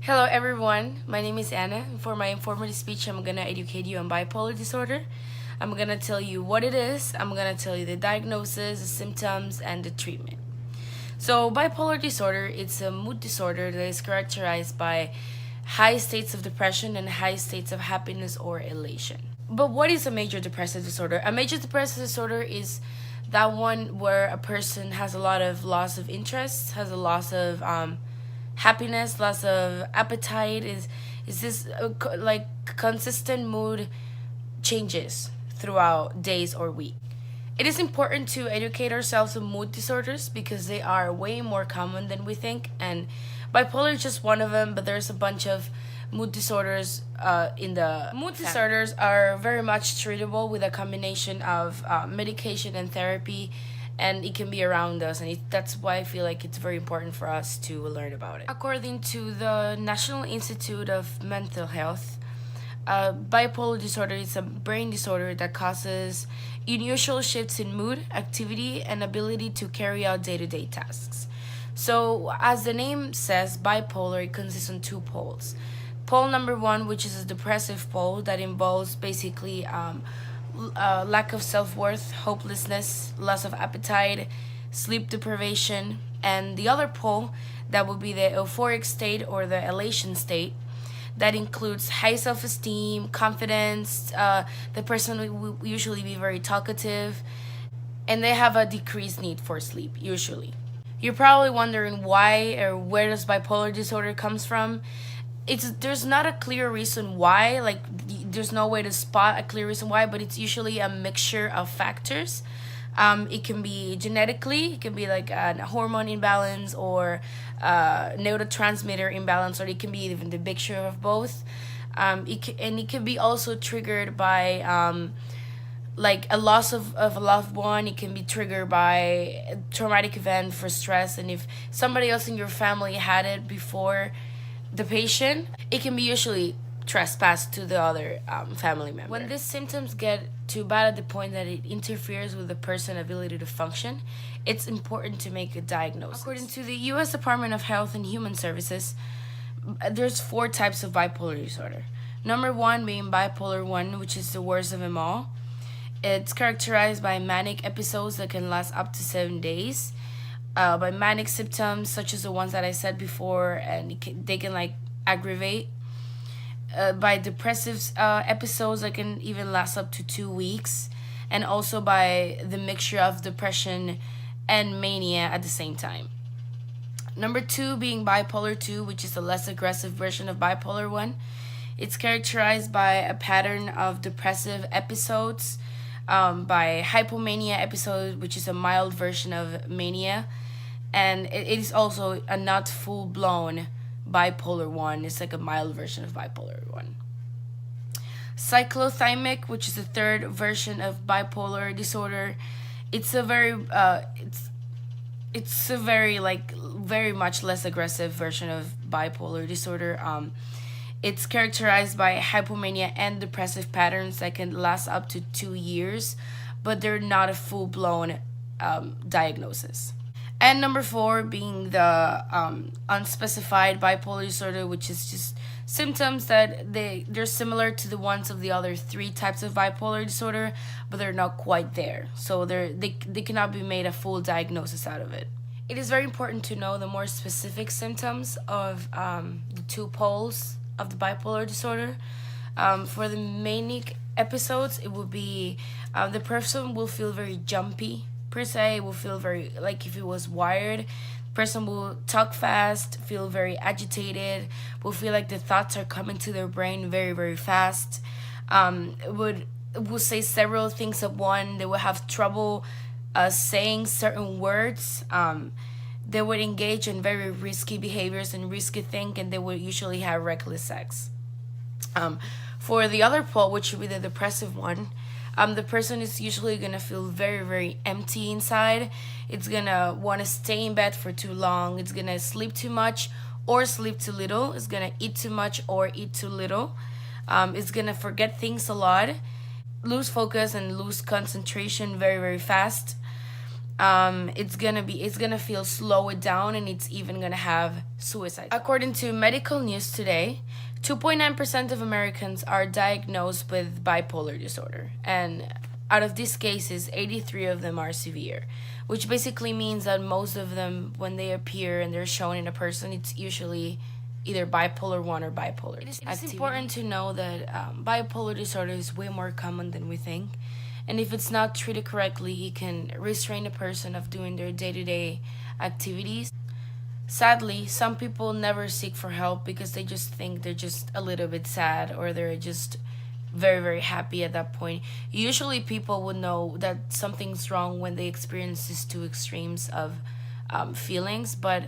Hello everyone, my name is Anna. For my informative speech, I'm gonna educate you on bipolar disorder. I'm gonna tell you what it is, I'm gonna tell you the diagnosis, the symptoms, and the treatment. So, bipolar disorder, it's a mood disorder that is characterized by high states of depression and high states of happiness or elation. But what is a major depressive disorder? A major depressive disorder is that one where a person has a lot of loss of interest, has a loss of happiness, loss of appetite. Is this like consistent mood changes throughout days or week? It is important to educate ourselves on mood disorders because they are way more common than we think, and bipolar is just one of them. But there's a bunch of mood disorders in the mood disorders are very much treatable with a combination of medication and therapy, and it can be around us, and that's why I feel like it's very important for us to learn about it. According to the National Institute of Mental Health, bipolar disorder is a brain disorder that causes unusual shifts in mood, activity, and ability to carry out day-to-day tasks. So, as the name says, bipolar consists of two poles. Pole number one, which is a depressive pole that involves basically lack of self-worth, hopelessness, loss of appetite, sleep deprivation, and the other pole that would be the euphoric state or the elation state that includes high self-esteem, confidence. The person will usually be very talkative, and they have a decreased need for sleep usually. You're probably wondering why or where does bipolar disorder comes from. There's not a clear reason why, like there's no way to spot a clear reason why, but it's usually a mixture of factors. It can be genetically, it can be like a hormone imbalance or neurotransmitter imbalance, or it can be even the mixture of both. It can be also triggered by like a loss of a loved one. It can be triggered by a traumatic event for stress, and if somebody else in your family had it before the patient, it can be usually trespassed to the other family member. When these symptoms get too bad at the point that it interferes with the person's ability to function, it's important to make a diagnosis. According to the U.S. Department of Health and Human Services, there's 4 types of bipolar disorder. Number 1 being bipolar 1, which is the worst of them all. It's characterized by manic episodes that can last up to 7 days. By manic symptoms such as the ones that I said before, and they can like aggravate. By depressive episodes that can even last up to 2 weeks, and also by the mixture of depression and mania at the same time. Number 2 being bipolar 2, which is a less aggressive version of bipolar 1. It's characterized by a pattern of depressive episodes, by hypomania episode, which is a mild version of mania, and it is also a not full-blown bipolar 1. It's like a mild version of bipolar 1. Cyclothymic, which is the third version of bipolar disorder, it's a very it's a very like very much less aggressive version of bipolar disorder. It's characterized by hypomania and depressive patterns that can last up to 2 years, but they're not a full-blown diagnosis. And number 4 being the unspecified bipolar disorder, which is just symptoms that they're similar to the ones of the other 3 types of bipolar disorder, but they're not quite there. So they cannot be made a full diagnosis out of it. It is very important to know the more specific symptoms of the 2 poles of the bipolar disorder. For the manic episodes, it will be the person will feel very jumpy. Per se, will feel very like if it was wired. Person will talk fast, feel very agitated, will feel like the thoughts are coming to their brain very, very fast. Will say several things at once. They will have trouble saying certain words. They would engage in very risky behaviors and risky things, and they would usually have reckless sex. For the other pole, which would be the depressive one, the person is usually going to feel very, very empty inside. It's going to want to stay in bed for too long. It's going to sleep too much or sleep too little. It's going to eat too much or eat too little. It's going to forget things a lot, lose focus and lose concentration very, very fast. it's gonna feel slow it down, and it's even gonna have suicide. According to medical news today, 2.9% of Americans are diagnosed with bipolar disorder, and out of these cases, 83 of them are severe, which basically means that most of them, when they appear and they're shown in a person, it's usually either bipolar 1 or bipolar. It is important to know that bipolar disorder is way more common than we think. And if it's not treated correctly, it can restrain a person of doing their day-to-day activities. Sadly, some people never seek for help because they just think they're just a little bit sad, or they're just very, very happy at that point. Usually, people would know that something's wrong when they experience these two extremes of feelings, but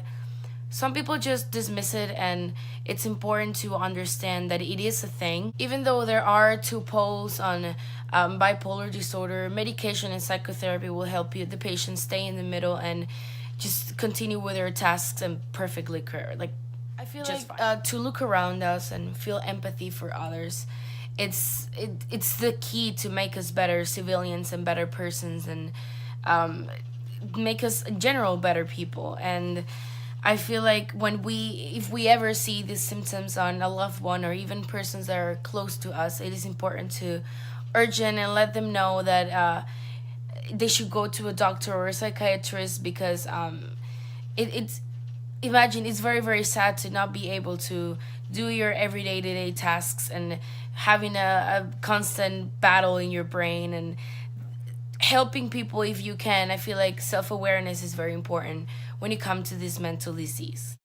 some people just dismiss it, and it's important to understand that it is a thing. Even though there are two poles on bipolar disorder, medication and psychotherapy will help you, the patient, stay in the middle and just continue with their tasks and perfectly clear. Like, I feel just like to look around us and feel empathy for others, it's the key to make us better civilians and better persons, and make us in general better people. And I feel like if we ever see these symptoms on a loved one or even persons that are close to us, it is important to urgent and let them know that they should go to a doctor or a psychiatrist, because it's imagine, it's very, very sad to not be able to do your everyday to day tasks and having a constant battle in your brain, and helping people if you can. I feel like self-awareness is very important when it comes to this mental disease.